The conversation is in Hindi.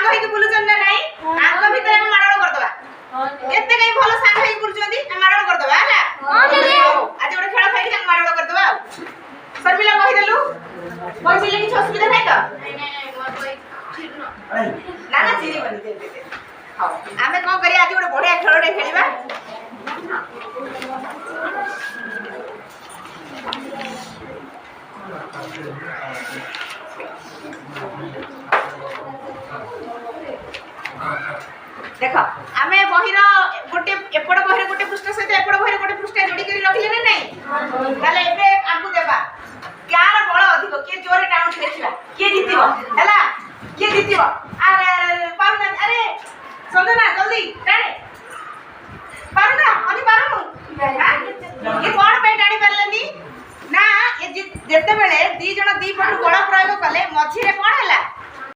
सांग होई के बुलुचन ना नहीं आंको भीतर हम मारण कर दबा केते कई भलो सांग होई बुलुचंदी हम मारण कर दबा हला हां दीदी आज ओडे खेल खाई हम मारण कर दबा शर्मिला कहि देलु कहि ले कि असुविधा नहीं तो नहीं मोर कोई ठीक ना ना चिरी बनी दे हां आमे को करी आज ओडे बढ़िया खेलडे खेलिबा देखो आमे बहिर गोटे एपड़ बहिर गोटे पृष्ठ सहित एपड़ बहिर गोटे पृष्ठ जोड़ी करी रखले ना नहीं ताले एबे आगु देबा कार बळ अधिक के जोरे टाउन देखिबा के जितिबो हैला के जितिबो अरे पारुना अरे संजना जल्दी टाणे पारुना अनि पारुनु ये कोन पे टाणी परलेनी ना ये जेते बेले दी जण दी पटु बळ प्रयोग कले मझी रे कोन हैला